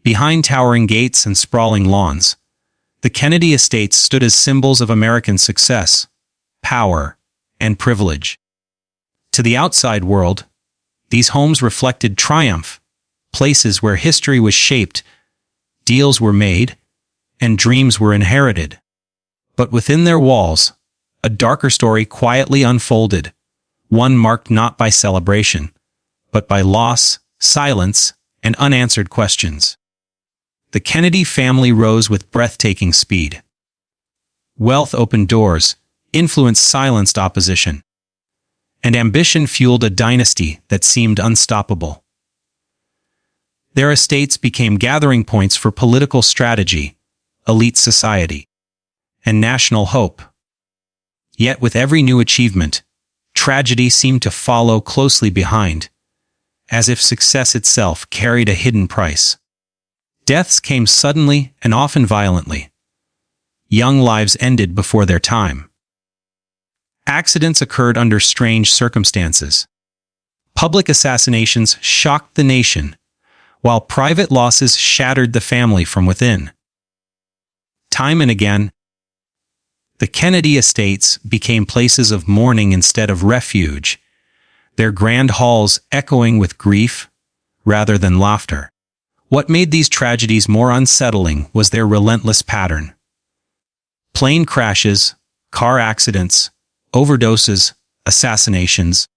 Behind towering gates and sprawling lawns, the Kennedy estates stood as symbols of American success, power, and privilege. To the outside world, these homes reflected triumph, places where history was shaped, deals were made, and dreams were inherited. But within their walls, a darker story quietly unfolded, one marked not by celebration, but by loss, silence, and unanswered questions. The Kennedy family rose with breathtaking speed. Wealth opened doors, influence silenced opposition, and ambition fueled a dynasty that seemed unstoppable. Their estates became gathering points for political strategy, elite society, and national hope. Yet with every new achievement, tragedy seemed to follow closely behind, as if success itself carried a hidden price. Deaths came suddenly and often violently. Young lives ended before their time. Accidents occurred under strange circumstances. Public assassinations shocked the nation, while private losses shattered the family from within. Time and again, the Kennedy estates became places of mourning instead of refuge, their grand halls echoing with grief rather than laughter. What made these tragedies more unsettling was their relentless pattern. Plane crashes, car accidents, overdoses, assassinations.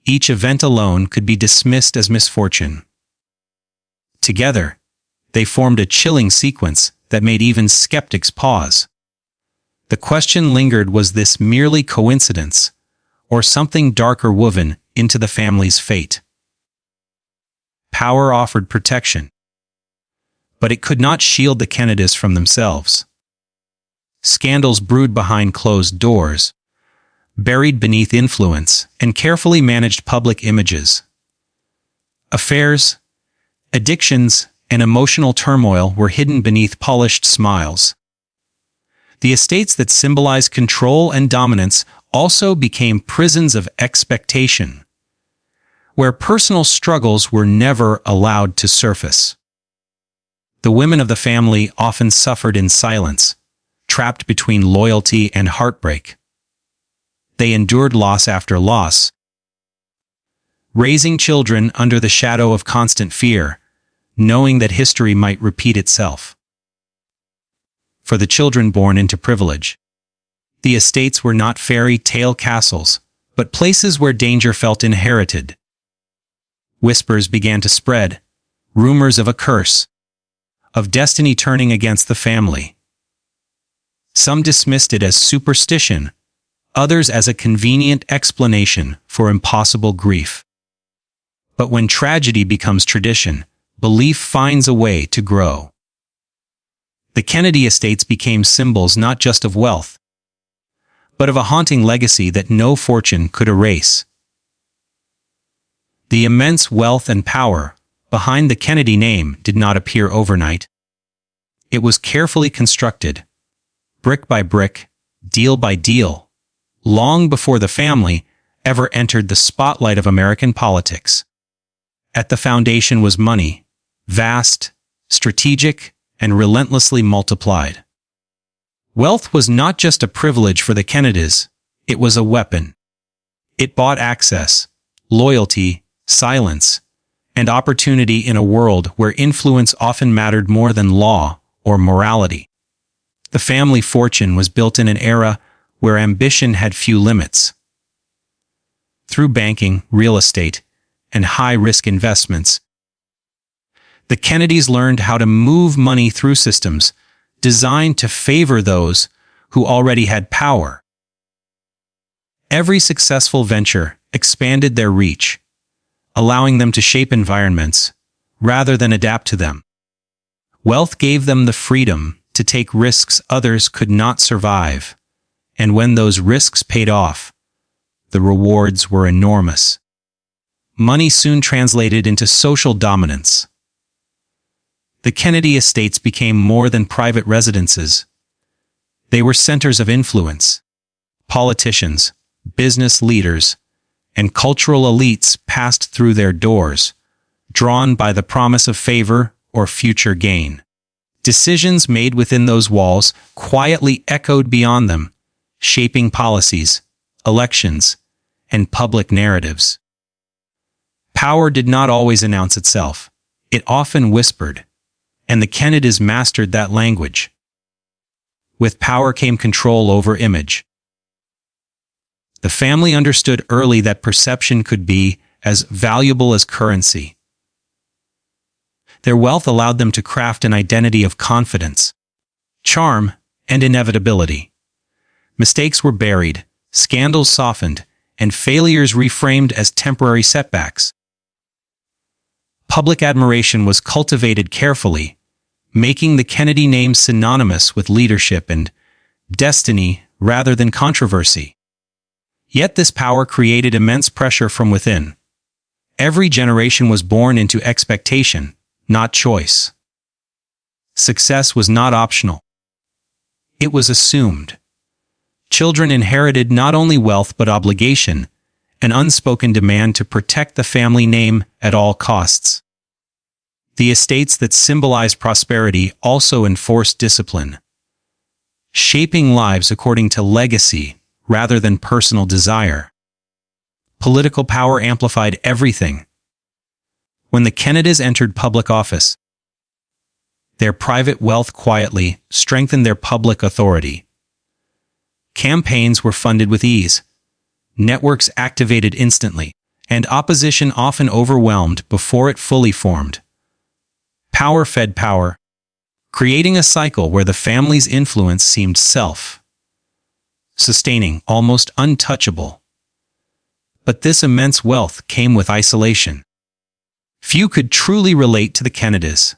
Each event alone could be dismissed as misfortune. Together, they formed a chilling sequence that made even skeptics pause. The question lingered: was this merely coincidence, or something darker woven into the family's fate? Power offered protection, but it could not shield the Kennedys from themselves. Scandals brewed behind closed doors, buried beneath influence and carefully managed public images. Affairs, addictions, and emotional turmoil were hidden beneath polished smiles. The estates that symbolized control and dominance also became prisons of expectation, where personal struggles were never allowed to surface. The women of the family often suffered in silence, trapped between loyalty and heartbreak. They endured loss after loss, raising children under the shadow of constant fear, knowing that history might repeat itself. For the children born into privilege, the estates were not fairy tale castles, but places where danger felt inherited. Whispers began to spread, rumors of a curse, of destiny turning against the family. Some dismissed it as superstition, others as a convenient explanation for impossible grief. But when tragedy becomes tradition, belief finds a way to grow. The Kennedy estates became symbols not just of wealth, but of a haunting legacy that no fortune could erase. The immense wealth and power behind the Kennedy name did not appear overnight. It was carefully constructed, brick by brick, deal by deal, long before the family ever entered the spotlight of American politics. At the foundation was money, vast, strategic, and relentlessly multiplied. Wealth was not just a privilege for the Kennedys, it was a weapon. It bought access, loyalty, silence, and opportunity in a world where influence often mattered more than law or morality. The family fortune was built in an era where ambition had few limits. Through banking, real estate, and high-risk investments, the Kennedys learned how to move money through systems designed to favor those who already had power. Every successful venture expanded their reach, allowing them to shape environments rather than adapt to them. Wealth gave them the freedom to take risks others could not survive, and when those risks paid off, the rewards were enormous. Money soon translated into social dominance. The Kennedy estates became more than private residences. They were centers of influence. Politicians, business leaders, and cultural elites passed through their doors, drawn by the promise of favor or future gain. Decisions made within those walls quietly echoed beyond them, shaping policies, elections, and public narratives. Power did not always announce itself. It often whispered, and the Kennedys mastered that language. With power came control over image. The family understood early that perception could be as valuable as currency. Their wealth allowed them to craft an identity of confidence, charm, and inevitability. Mistakes were buried, scandals softened, and failures reframed as temporary setbacks. Public admiration was cultivated carefully, making the Kennedy name synonymous with leadership and destiny rather than controversy. Yet this power created immense pressure from within. Every generation was born into expectation, not choice. Success was not optional. It was assumed. Children inherited not only wealth but obligation, an unspoken demand to protect the family name at all costs. The estates that symbolized prosperity also enforced discipline, shaping lives according to legacy rather than personal desire. Political power amplified everything. When the Kennedys entered public office, their private wealth quietly strengthened their public authority. Campaigns were funded with ease, networks activated instantly, and opposition often overwhelmed before it fully formed. Power fed power, creating a cycle where the family's influence seemed self-sustaining, almost untouchable. But this immense wealth came with isolation. Few could truly relate to the Kennedys,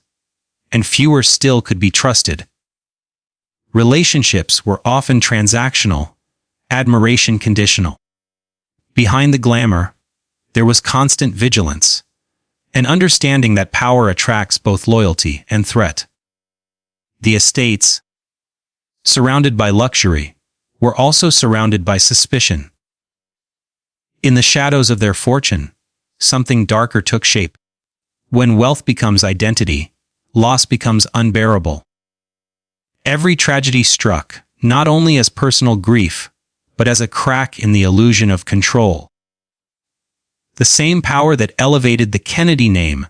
and fewer still could be trusted. Relationships were often transactional, admiration conditional. Behind the glamour, there was constant vigilance, an understanding that power attracts both loyalty and threat. The estates, surrounded by luxury, were also surrounded by suspicion. In the shadows of their fortune, something darker took shape. When wealth becomes identity, loss becomes unbearable. Every tragedy struck, not only as personal grief, but as a crack in the illusion of control. The same power that elevated the Kennedy name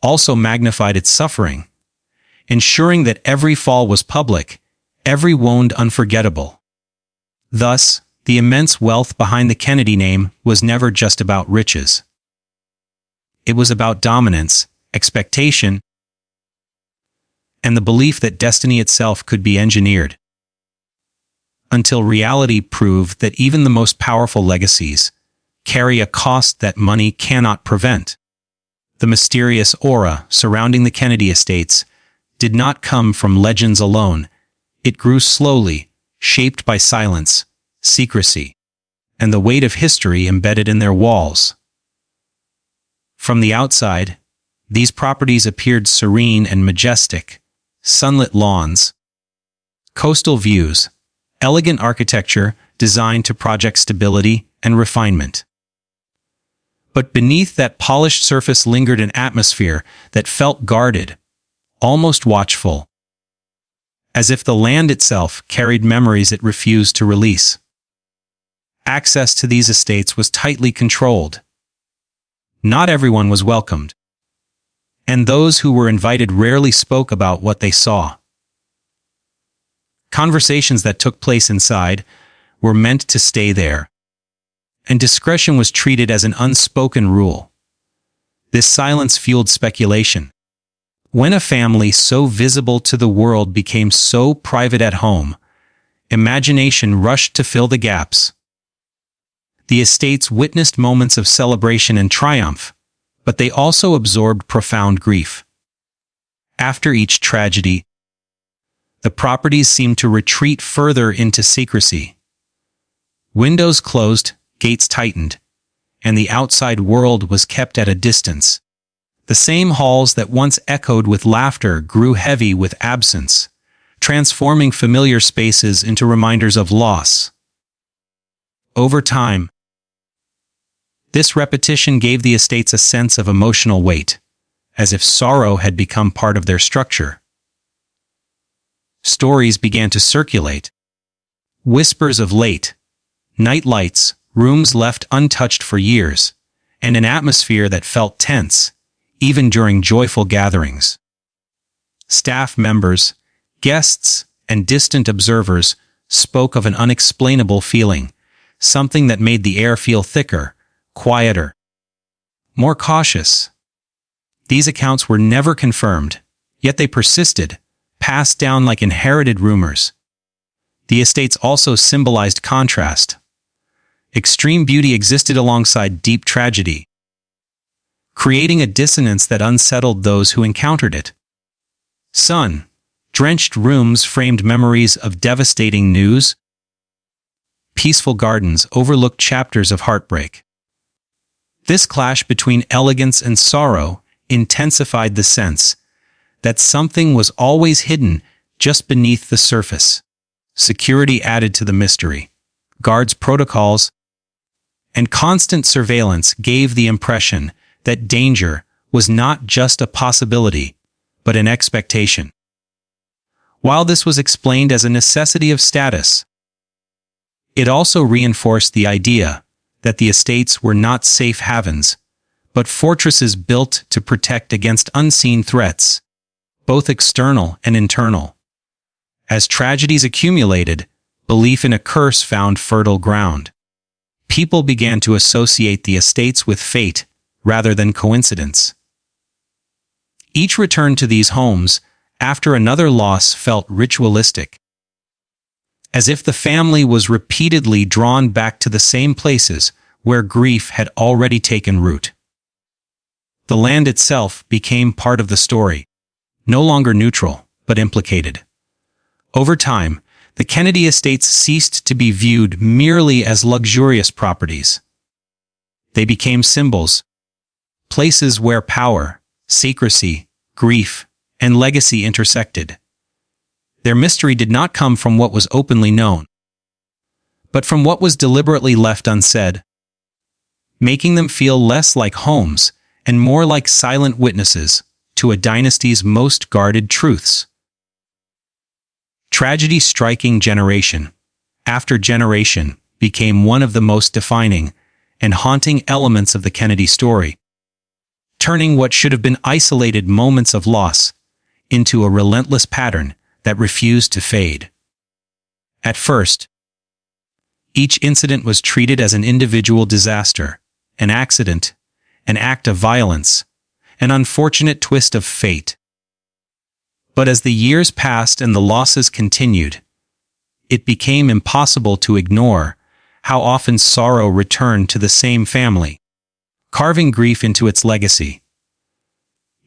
also magnified its suffering, ensuring that every fall was public, every wound unforgettable. Thus, the immense wealth behind the Kennedy name was never just about riches. It was about dominance, expectation, and the belief that destiny itself could be engineered. Until reality proved that even the most powerful legacies carry a cost that money cannot prevent. The mysterious aura surrounding the Kennedy estates did not come from legends alone. It grew slowly, shaped by silence, secrecy, and the weight of history embedded in their walls. From the outside, these properties appeared serene and majestic: sunlit lawns, coastal views, elegant architecture designed to project stability and refinement. But beneath that polished surface lingered an atmosphere that felt guarded, almost watchful, as if the land itself carried memories it refused to release. Access to these estates was tightly controlled. Not everyone was welcomed, and those who were invited rarely spoke about what they saw. Conversations that took place inside were meant to stay there, and discretion was treated as an unspoken rule. This silence fueled speculation. When a family so visible to the world became so private at home, imagination rushed to fill the gaps. The estates witnessed moments of celebration and triumph, but they also absorbed profound grief. After each tragedy, the properties seemed to retreat further into secrecy. Windows closed, gates tightened, and the outside world was kept at a distance. The same halls that once echoed with laughter grew heavy with absence, transforming familiar spaces into reminders of loss. Over time, this repetition gave the estates a sense of emotional weight, as if sorrow had become part of their structure. Stories began to circulate. Whispers of late night lights, rooms left untouched for years, and an atmosphere that felt tense, even during joyful gatherings. Staff members, guests, and distant observers spoke of an unexplainable feeling, something that made the air feel thicker, quieter, more cautious. These accounts were never confirmed, yet they persisted, passed down like inherited rumors. The estates also symbolized contrast. Extreme beauty existed alongside deep tragedy, creating a dissonance that unsettled those who encountered it. Sun-drenched rooms framed memories of devastating news. Peaceful gardens overlooked chapters of heartbreak. This clash between elegance and sorrow intensified the sense that something was always hidden just beneath the surface. Security added to the mystery. Guards' protocols and constant surveillance gave the impression that danger was not just a possibility, but an expectation. While this was explained as a necessity of status, it also reinforced the idea that the estates were not safe havens, but fortresses built to protect against unseen threats, both external and internal. As tragedies accumulated, belief in a curse found fertile ground. People began to associate the estates with fate rather than coincidence. Each return to these homes after another loss felt ritualistic, as if the family was repeatedly drawn back to the same places where grief had already taken root. The land itself became part of the story, no longer neutral, but implicated. Over time, the Kennedy estates ceased to be viewed merely as luxurious properties. They became symbols, places where power, secrecy, grief, and legacy intersected. Their mystery did not come from what was openly known, but from what was deliberately left unsaid, making them feel less like homes and more like silent witnesses to a dynasty's most guarded truths. Tragedy striking generation after generation became one of the most defining and haunting elements of the Kennedy story, turning what should have been isolated moments of loss into a relentless pattern that refused to fade. At first, each incident was treated as an individual disaster, an accident, an act of violence, an unfortunate twist of fate. But as the years passed and the losses continued, it became impossible to ignore how often sorrow returned to the same family, carving grief into its legacy.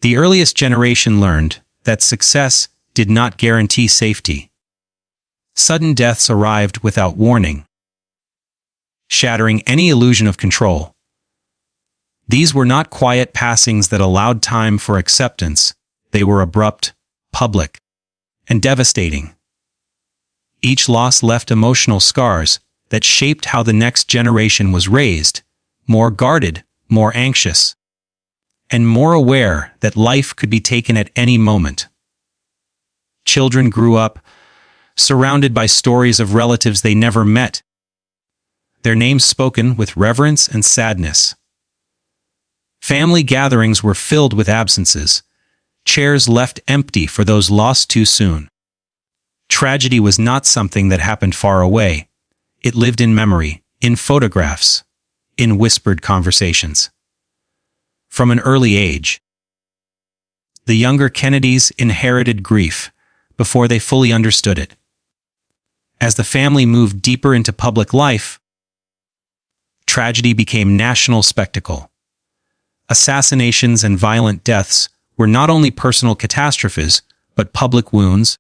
The earliest generation learned that success did not guarantee safety. Sudden deaths arrived without warning, shattering any illusion of control. These were not quiet passings that allowed time for acceptance. They were abrupt, public, and devastating. Each loss left emotional scars that shaped how the next generation was raised, more guarded, more anxious, and more aware that life could be taken at any moment. Children grew up, surrounded by stories of relatives they never met, their names spoken with reverence and sadness. Family gatherings were filled with absences, chairs left empty for those lost too soon. Tragedy was not something that happened far away. It lived in memory, in photographs, in whispered conversations. From an early age, the younger Kennedys inherited grief before they fully understood it. As the family moved deeper into public life, tragedy became national spectacle. Assassinations and violent deaths were not only personal catastrophes, but public wounds,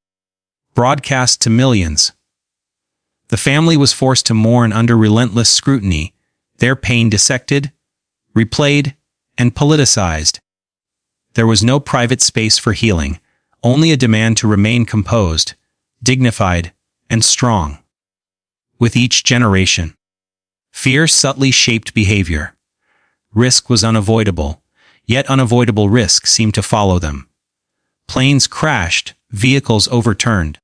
broadcast to millions. The family was forced to mourn under relentless scrutiny, their pain dissected, replayed, and politicized. There was no private space for healing, only a demand to remain composed, dignified, and strong. With each generation, fear subtly shaped behavior. Risk was unavoidable, yet unavoidable risk seemed to follow them. Planes crashed, vehicles overturned.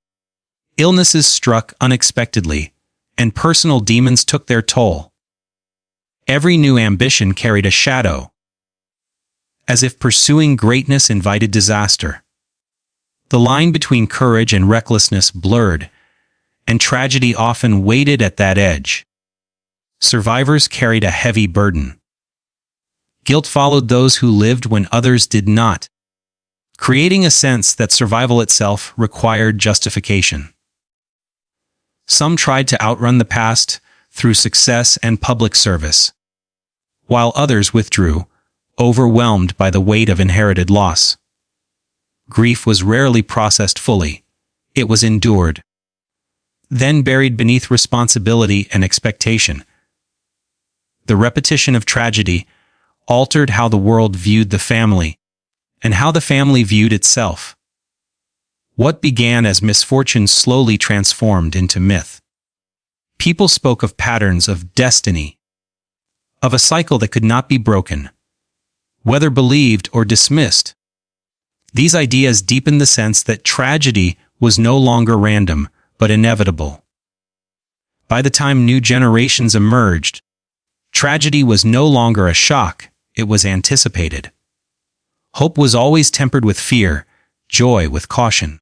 Illnesses struck unexpectedly, and personal demons took their toll. Every new ambition carried a shadow, as if pursuing greatness invited disaster. The line between courage and recklessness blurred, and tragedy often waited at that edge. Survivors carried a heavy burden. Guilt followed those who lived when others did not, creating a sense that survival itself required justification. Some tried to outrun the past through success and public service, while others withdrew, overwhelmed by the weight of inherited loss. Grief was rarely processed fully. It was endured, then buried beneath responsibility and expectation. The repetition of tragedy altered how the world viewed the family, and how the family viewed itself. What began as misfortune slowly transformed into myth. People spoke of patterns of destiny, of a cycle that could not be broken, whether believed or dismissed. These ideas deepened the sense that tragedy was no longer random, but inevitable. By the time new generations emerged, tragedy was no longer a shock, it was anticipated. Hope was always tempered with fear, joy with caution.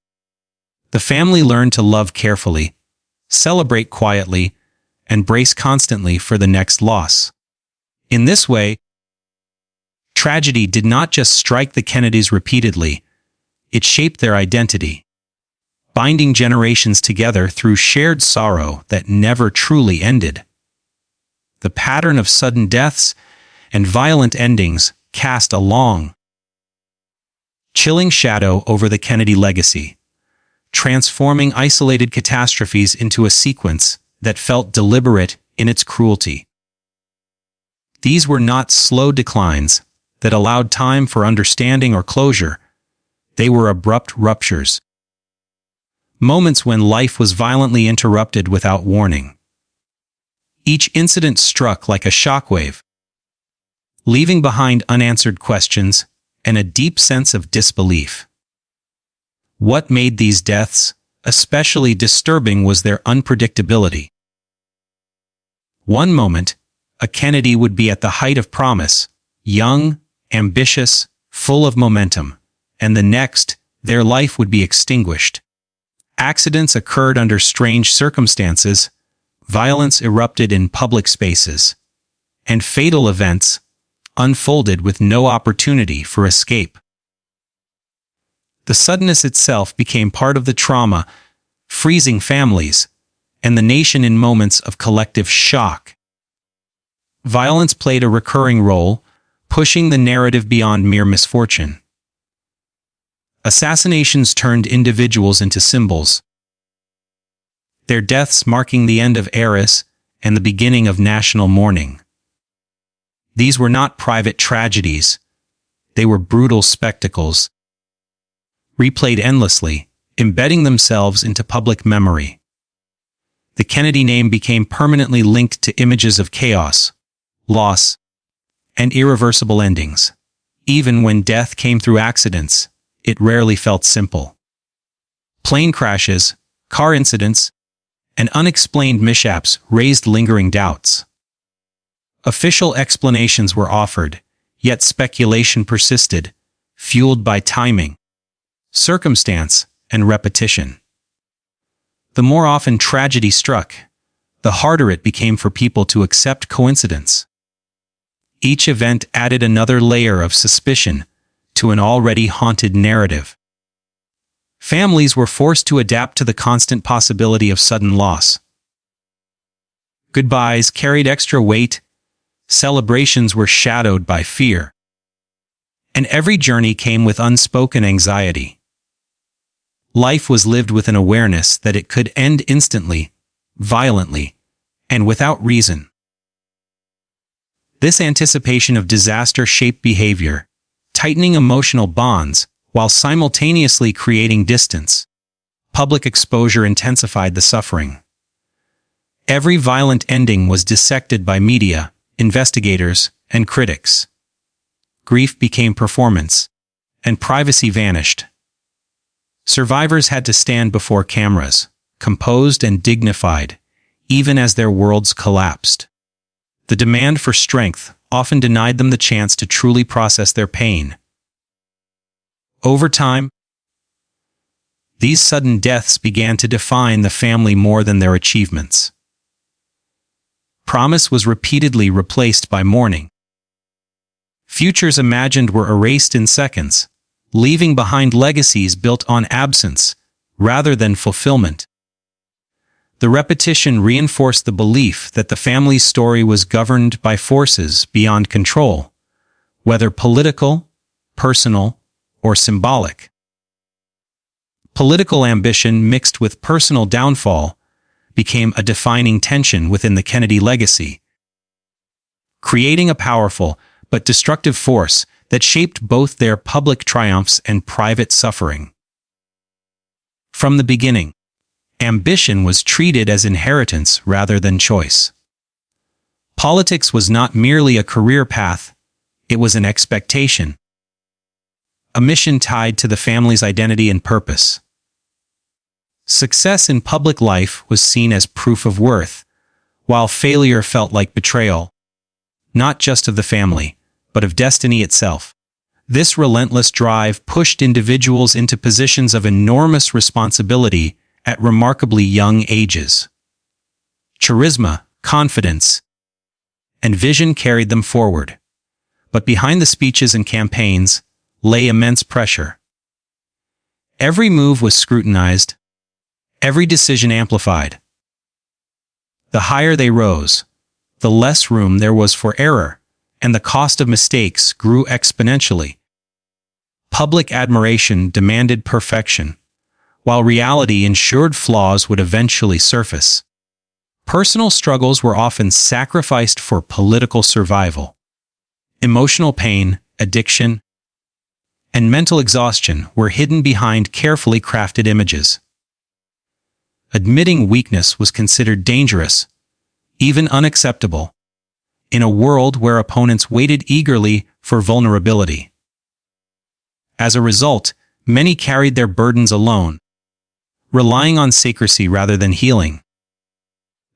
The family learned to love carefully, celebrate quietly, and brace constantly for the next loss. In this way, tragedy did not just strike the Kennedys repeatedly, it shaped their identity, binding generations together through shared sorrow that never truly ended. The pattern of sudden deaths and violent endings cast a long, chilling shadow over the Kennedy legacy, transforming isolated catastrophes into a sequence that felt deliberate in its cruelty. These were not slow declines that allowed time for understanding or closure. They were abrupt ruptures, moments when life was violently interrupted without warning. Each incident struck like a shockwave, leaving behind unanswered questions and a deep sense of disbelief. What made these deaths especially disturbing was their unpredictability. One moment, a Kennedy would be at the height of promise, young, ambitious, full of momentum, and the next, their life would be extinguished. Accidents occurred under strange circumstances, violence erupted in public spaces, and fatal events unfolded with no opportunity for escape. The suddenness itself became part of the trauma, freezing families, and the nation in moments of collective shock. Violence played a recurring role, pushing the narrative beyond mere misfortune. Assassinations turned individuals into symbols, their deaths marking the end of eras and the beginning of national mourning. These were not private tragedies. They were brutal spectacles, replayed endlessly, embedding themselves into public memory. The Kennedy name became permanently linked to images of chaos, loss, and irreversible endings. Even when death came through accidents, it rarely felt simple. Plane crashes, car incidents, and unexplained mishaps raised lingering doubts. Official explanations were offered, yet speculation persisted, fueled by timing, circumstance, and repetition. The more often tragedy struck, the harder it became for people to accept coincidence. Each event added another layer of suspicion to an already haunted narrative. Families were forced to adapt to the constant possibility of sudden loss. Goodbyes carried extra weight, celebrations were shadowed by fear, and every journey came with unspoken anxiety. Life was lived with an awareness that it could end instantly, violently, and without reason. This anticipation of disaster shaped behavior, tightening emotional bonds while simultaneously creating distance. Public exposure intensified the suffering. Every violent ending was dissected by media, investigators, and critics. grief became performance, and privacy vanished. Survivors had to stand before cameras, composed and dignified, even as their worlds collapsed. The demand for strength often denied them the chance to truly process their pain. Over time, these sudden deaths began to define the family more than their achievements. Promise was repeatedly replaced by mourning. Futures imagined were erased in seconds, leaving behind legacies built on absence rather than fulfillment. The repetition reinforced the belief that the family's story was governed by forces beyond control, whether political, personal, or symbolic. Political ambition mixed with personal downfall became a defining tension within the Kennedy legacy, creating a powerful but destructive force that shaped both their public triumphs and private suffering. From the beginning, ambition was treated as inheritance rather than choice. Politics was not merely a career path, it was an expectation, a mission tied to the family's identity and purpose. Success in public life was seen as proof of worth, while failure felt like betrayal, not just of the family, but of destiny itself. This relentless drive pushed individuals into positions of enormous responsibility at remarkably young ages. Charisma, confidence, and vision carried them forward. But behind the speeches and campaigns lay immense pressure. Every move was scrutinized, every decision amplified. The higher they rose, the less room there was for error, and the cost of mistakes grew exponentially. Public admiration demanded perfection, while reality ensured flaws would eventually surface. Personal struggles were often sacrificed for political survival. Emotional pain, addiction, and mental exhaustion were hidden behind carefully crafted images. Admitting weakness was considered dangerous, even unacceptable, in a world where opponents waited eagerly for vulnerability. As a result, many carried their burdens alone, relying on secrecy rather than healing.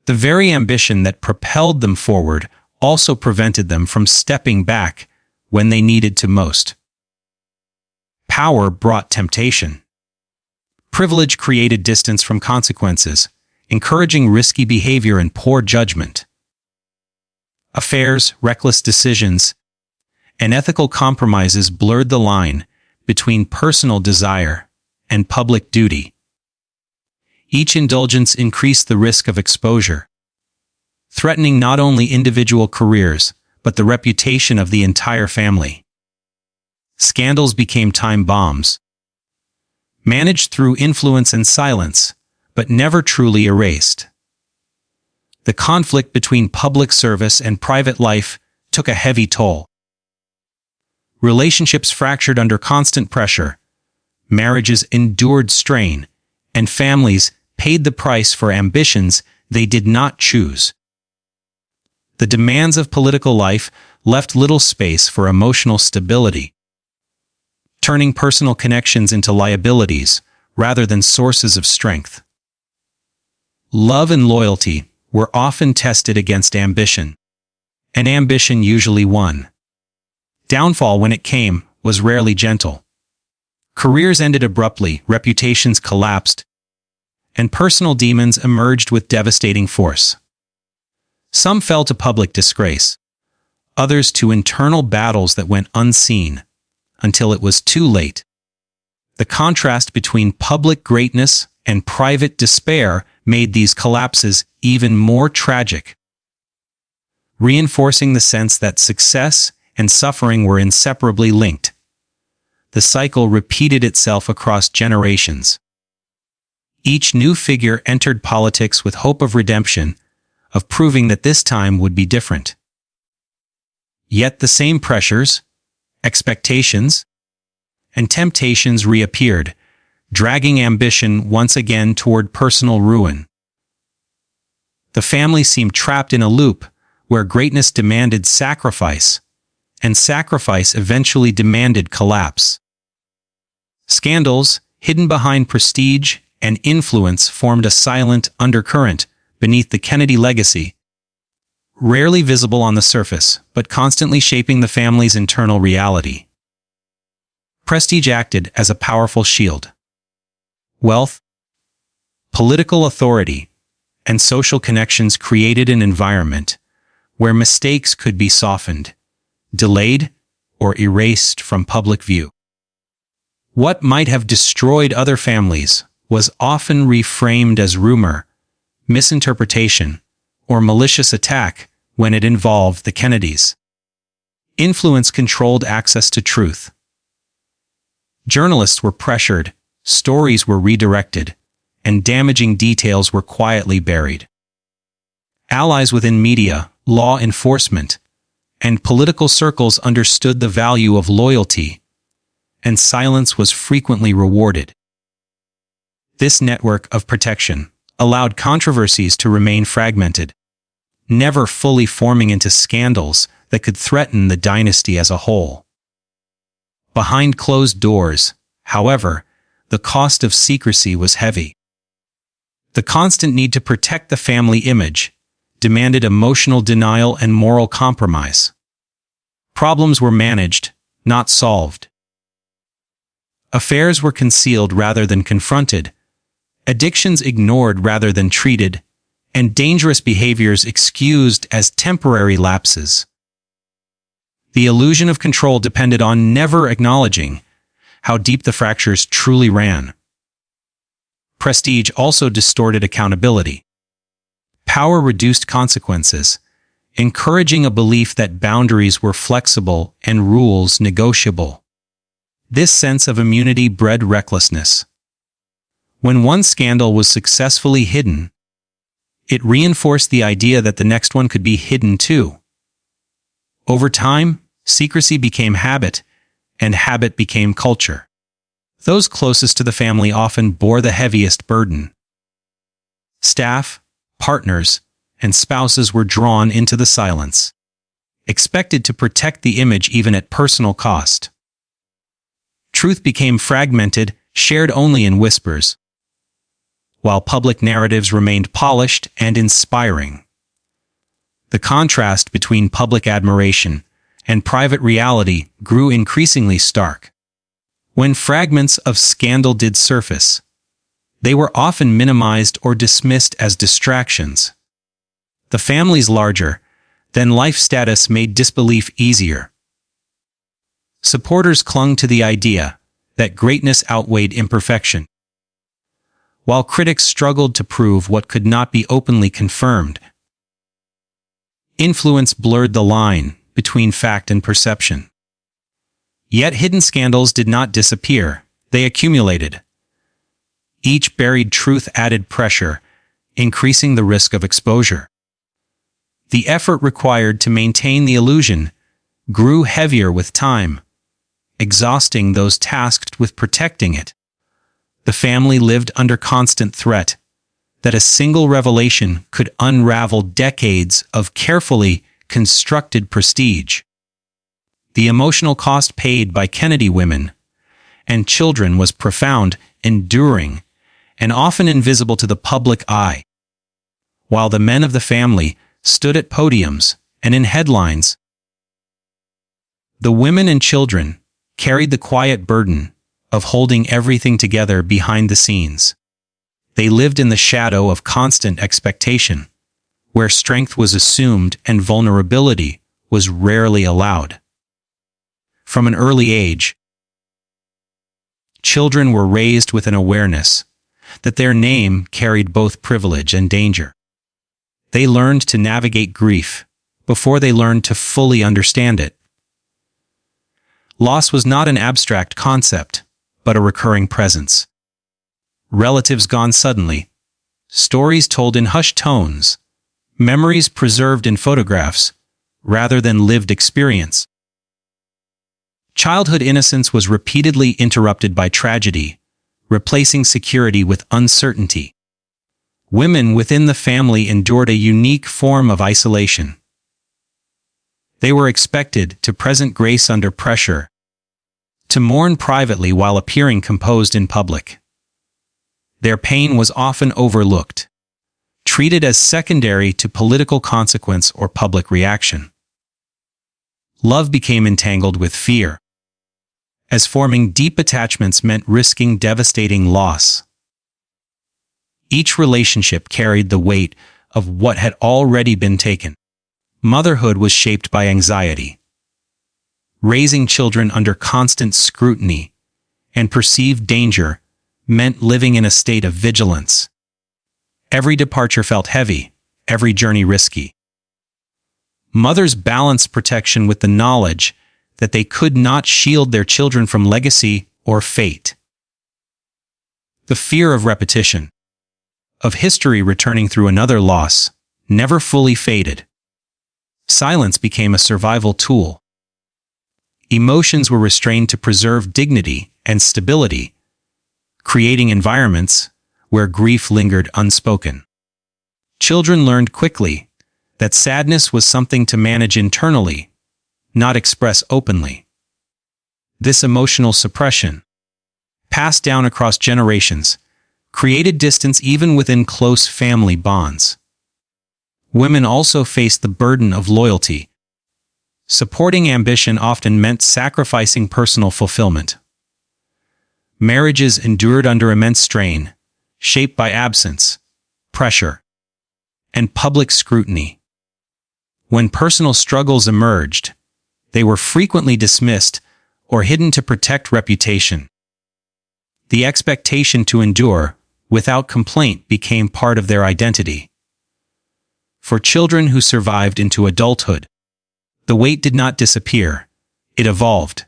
The very ambition that propelled them forward also prevented them from stepping back when they needed to most. Power brought temptation. Privilege created distance from consequences, encouraging risky behavior and poor judgment. Affairs, reckless decisions, and ethical compromises blurred the line between personal desire and public duty. Each indulgence increased the risk of exposure, threatening not only individual careers, but the reputation of the entire family. Scandals became time bombs, managed through influence and silence, but never truly erased. The conflict between public service and private life took a heavy toll. Relationships fractured under constant pressure, marriages endured strain, and families paid the price for ambitions they did not choose. The demands of political life left little space for emotional stability, turning personal connections into liabilities rather than sources of strength. Love and loyalty were often tested against ambition, and ambition usually won. Downfall, when it came, was rarely gentle. Careers ended abruptly, reputations collapsed, and personal demons emerged with devastating force. Some fell to public disgrace, others to internal battles that went unseen until it was too late. The contrast between public greatness and private despair made these collapses even more tragic, reinforcing the sense that success and suffering were inseparably linked. The cycle repeated itself across generations. Each new figure entered politics with hope of redemption, of proving that this time would be different. Yet the same pressures, expectations, and temptations reappeared, dragging ambition once again toward personal ruin. The family seemed trapped in a loop where greatness demanded sacrifice, and sacrifice eventually demanded collapse. Scandals, hidden behind prestige and influence, formed a silent undercurrent beneath the Kennedy legacy, rarely visible on the surface, but constantly shaping the family's internal reality. Prestige acted as a powerful shield. Wealth, political authority, and social connections created an environment where mistakes could be softened, delayed, or erased from public view. What might have destroyed other families was often reframed as rumor, misinterpretation, or malicious attack when it involved the Kennedys. Influence controlled access to truth. Journalists were pressured, stories were redirected, and damaging details were quietly buried. Allies within media, law enforcement, and political circles understood the value of loyalty, and silence was frequently rewarded. This network of protection allowed controversies to remain fragmented, never fully forming into scandals that could threaten the dynasty as a whole. Behind closed doors, however, the cost of secrecy was heavy. The constant need to protect the family image demanded emotional denial and moral compromise. Problems were managed, not solved. Affairs were concealed rather than confronted, addictions ignored rather than treated, and dangerous behaviors excused as temporary lapses. The illusion of control depended on never acknowledging how deep the fractures truly ran. Prestige also distorted accountability. Power reduced consequences, encouraging a belief that boundaries were flexible and rules negotiable. This sense of immunity bred recklessness. When one scandal was successfully hidden, it reinforced the idea that the next one could be hidden too. Over time, secrecy became habit, and habit became culture. Those closest to the family often bore the heaviest burden. Staff, partners, and spouses were drawn into the silence, expected to protect the image even at personal cost. Truth became fragmented, shared only in whispers, while public narratives remained polished and inspiring. The contrast between public admiration and private reality grew increasingly stark. When fragments of scandal did surface, they were often minimized or dismissed as distractions. The family's larger-than-life status made disbelief easier. Supporters clung to the idea that greatness outweighed imperfection, while critics struggled to prove what could not be openly confirmed. Influence blurred the line between fact and perception. Yet hidden scandals did not disappear, they accumulated. Each buried truth added pressure, increasing the risk of exposure. The effort required to maintain the illusion grew heavier with time, exhausting those tasked with protecting it. The family lived under constant threat that a single revelation could unravel decades of carefully constructed prestige. The emotional cost paid by Kennedy women and children was profound, enduring, and often invisible to the public eye. While the men of the family stood at podiums and in headlines, the women and children carried the quiet burden of holding everything together behind the scenes. They lived in the shadow of constant expectation, where strength was assumed and vulnerability was rarely allowed. From an early age, children were raised with an awareness that their name carried both privilege and danger. They learned to navigate grief before they learned to fully understand it. Loss was not an abstract concept, but a recurring presence. Relatives gone suddenly, stories told in hushed tones, memories preserved in photographs, rather than lived experience. Childhood innocence was repeatedly interrupted by tragedy, replacing security with uncertainty. Women within the family endured a unique form of isolation. They were expected to present grace under pressure, to mourn privately while appearing composed in public. Their pain was often overlooked, treated as secondary to political consequence or public reaction. Love became entangled with fear, as forming deep attachments meant risking devastating loss. Each relationship carried the weight of what had already been taken. Motherhood was shaped by anxiety. Raising children under constant scrutiny and perceived danger meant living in a state of vigilance. Every departure felt heavy, every journey risky. Mothers balanced protection with the knowledge that they could not shield their children from legacy or fate. The fear of repetition, of history returning through another loss, never fully faded. Silence became a survival tool. Emotions were restrained to preserve dignity and stability, creating environments where grief lingered unspoken. Children learned quickly that sadness was something to manage internally, not express openly. This emotional suppression, passed down across generations, created distance even within close family bonds. Women also faced the burden of loyalty. Supporting ambition often meant sacrificing personal fulfillment. Marriages endured under immense strain, shaped by absence, pressure, and public scrutiny. When personal struggles emerged, they were frequently dismissed or hidden to protect reputation. The expectation to endure without complaint became part of their identity. For children who survived into adulthood, the weight did not disappear, it evolved.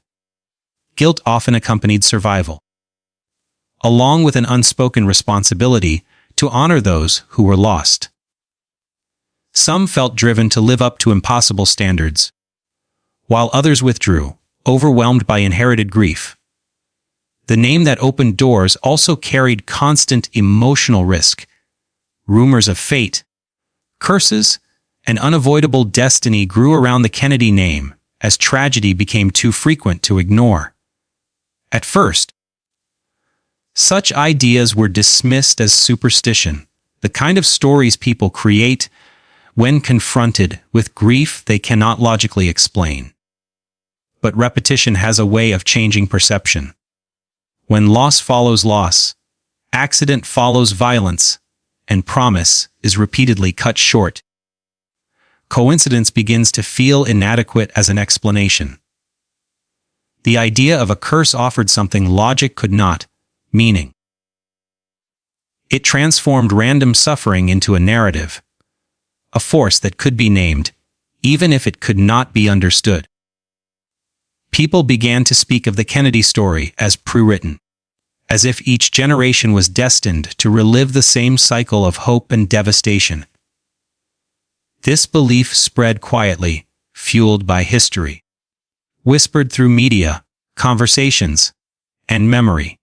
Guilt often accompanied survival, along with an unspoken responsibility to honor those who were lost. Some felt driven to live up to impossible standards, while others withdrew, overwhelmed by inherited grief. The name that opened doors also carried constant emotional risk. Rumors of fate, curses, and unavoidable destiny grew around the Kennedy name as tragedy became too frequent to ignore. At first, such ideas were dismissed as superstition, the kind of stories people create when confronted with grief they cannot logically explain. But repetition has a way of changing perception. When loss follows loss, accident follows violence, and promise is repeatedly cut short, coincidence begins to feel inadequate as an explanation. The idea of a curse offered something logic could not, meaning. It transformed random suffering into a narrative, a force that could be named, even if it could not be understood. People began to speak of the Kennedy story as pre-written, as if each generation was destined to relive the same cycle of hope and devastation. This belief spread quietly, fueled by history, whispered through media, conversations, and memory.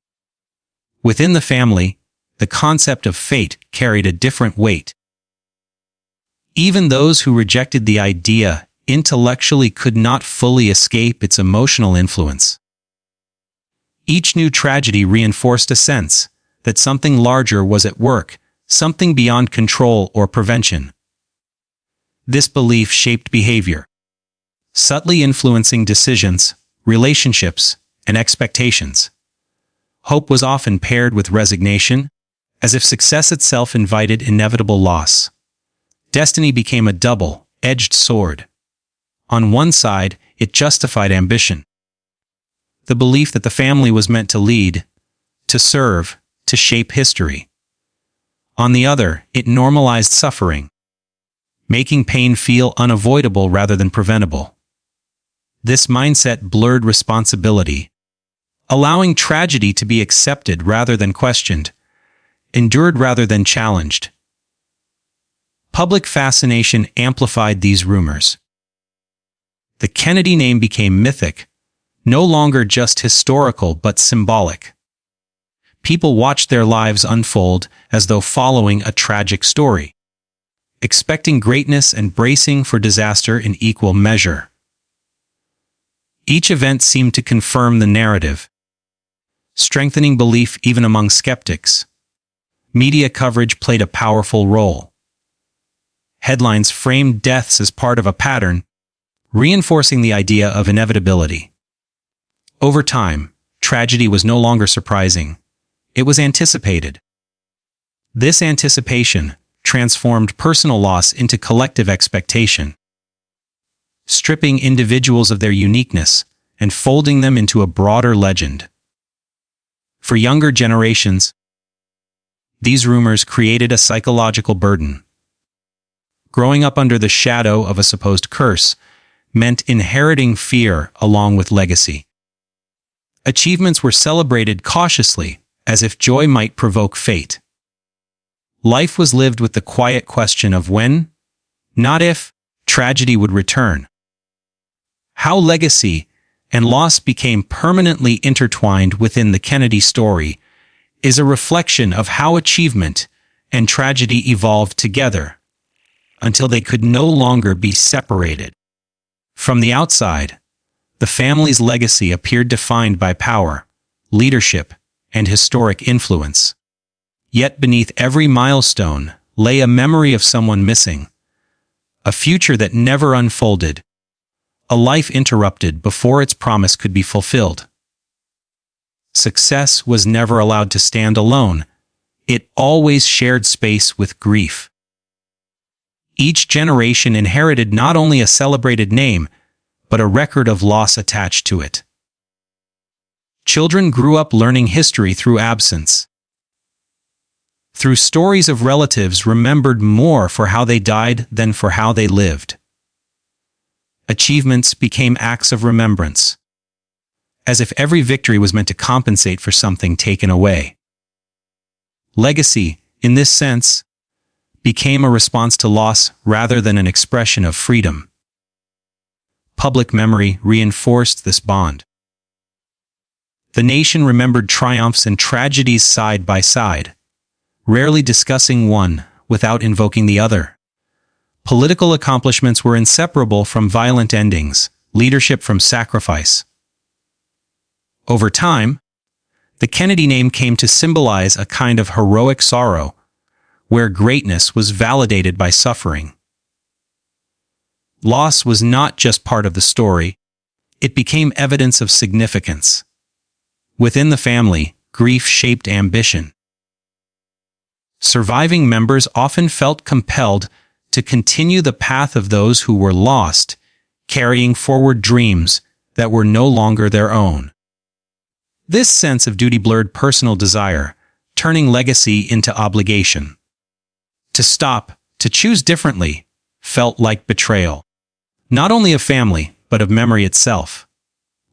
Within the family, the concept of fate carried a different weight. Even those who rejected the idea intellectually could not fully escape its emotional influence. Each new tragedy reinforced a sense that something larger was at work, something beyond control or prevention. This belief shaped behavior, subtly influencing decisions, relationships, and expectations. Hope was often paired with resignation, as if success itself invited inevitable loss. Destiny became a double-edged sword. On one side, it justified ambition, the belief that the family was meant to lead, to serve, to shape history. On the other, it normalized suffering, making pain feel unavoidable rather than preventable. This mindset blurred responsibility, allowing tragedy to be accepted rather than questioned, endured rather than challenged. Public fascination amplified these rumors. The Kennedy name became mythic, no longer just historical but symbolic. People watched their lives unfold as though following a tragic story, expecting greatness and bracing for disaster in equal measure. Each event seemed to confirm the narrative, strengthening belief even among skeptics. Media coverage played a powerful role. Headlines framed deaths as part of a pattern, reinforcing the idea of inevitability. Over time, tragedy was no longer surprising. It was anticipated. This anticipation transformed personal loss into collective expectation, stripping individuals of their uniqueness and folding them into a broader legend. For younger generations, these rumors created a psychological burden. Growing up under the shadow of a supposed curse meant inheriting fear along with legacy. Achievements were celebrated cautiously, as if joy might provoke fate. Life was lived with the quiet question of when, not if, tragedy would return. How legacy and loss became permanently intertwined within the Kennedy story is a reflection of how achievement and tragedy evolved together until they could no longer be separated. From the outside, the family's legacy appeared defined by power, leadership, and historic influence. Yet beneath every milestone lay a memory of someone missing, a future that never unfolded, a life interrupted before its promise could be fulfilled. Success was never allowed to stand alone. It always shared space with grief. Each generation inherited not only a celebrated name, but a record of loss attached to it. Children grew up learning history through absence, through stories of relatives remembered more for how they died than for how they lived. Achievements became acts of remembrance, as if every victory was meant to compensate for something taken away. Legacy, in this sense, became a response to loss rather than an expression of freedom. Public memory reinforced this bond. The nation remembered triumphs and tragedies side by side, rarely discussing one without invoking the other. Political accomplishments were inseparable from violent endings, leadership from sacrifice. Over time, the Kennedy name came to symbolize a kind of heroic sorrow, where greatness was validated by suffering. Loss was not just part of the story, it became evidence of significance. Within the family, grief shaped ambition. Surviving members often felt compelled to continue the path of those who were lost, carrying forward dreams that were no longer their own. This sense of duty blurred personal desire, turning legacy into obligation. To stop, to choose differently, felt like betrayal. Not only of family, but of memory itself.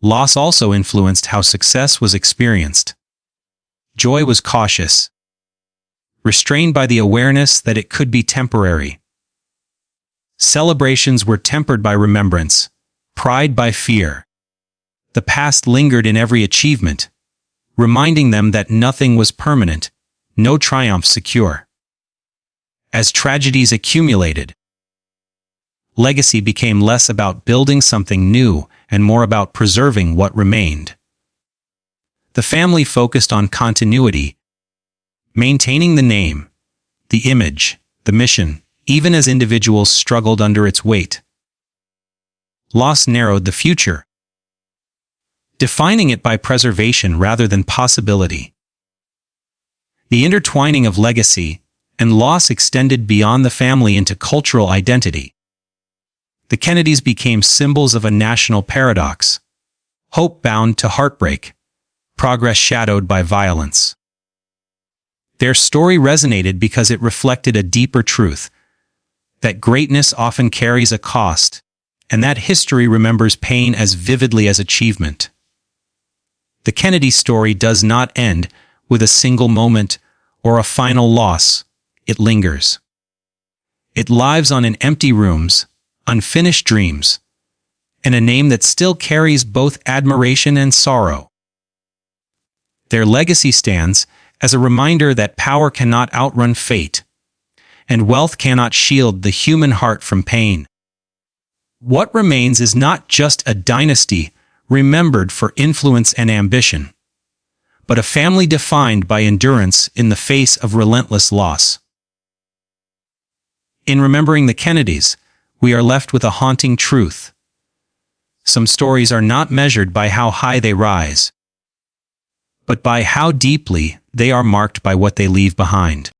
Loss also influenced how success was experienced. Joy was cautious, restrained by the awareness that it could be temporary. Celebrations were tempered by remembrance, pride by fear. The past lingered in every achievement, reminding them that nothing was permanent, no triumph secure. As tragedies accumulated, legacy became less about building something new and more about preserving what remained. The family focused on continuity, maintaining the name, the image, the mission, even as individuals struggled under its weight. Loss narrowed the future, defining it by preservation rather than possibility. The intertwining of legacy and loss extended beyond the family into cultural identity. The Kennedys became symbols of a national paradox: hope bound to heartbreak, progress shadowed by violence. Their story resonated because it reflected a deeper truth, that greatness often carries a cost, and that history remembers pain as vividly as achievement. The Kennedy story does not end with a single moment or a final loss. It lingers. It lives on in empty rooms, unfinished dreams, and a name that still carries both admiration and sorrow. Their legacy stands as a reminder that power cannot outrun fate, and wealth cannot shield the human heart from pain. What remains is not just a dynasty remembered for influence and ambition, but a family defined by endurance in the face of relentless loss. In remembering the Kennedys, we are left with a haunting truth. Some stories are not measured by how high they rise, but by how deeply they are marked by what they leave behind.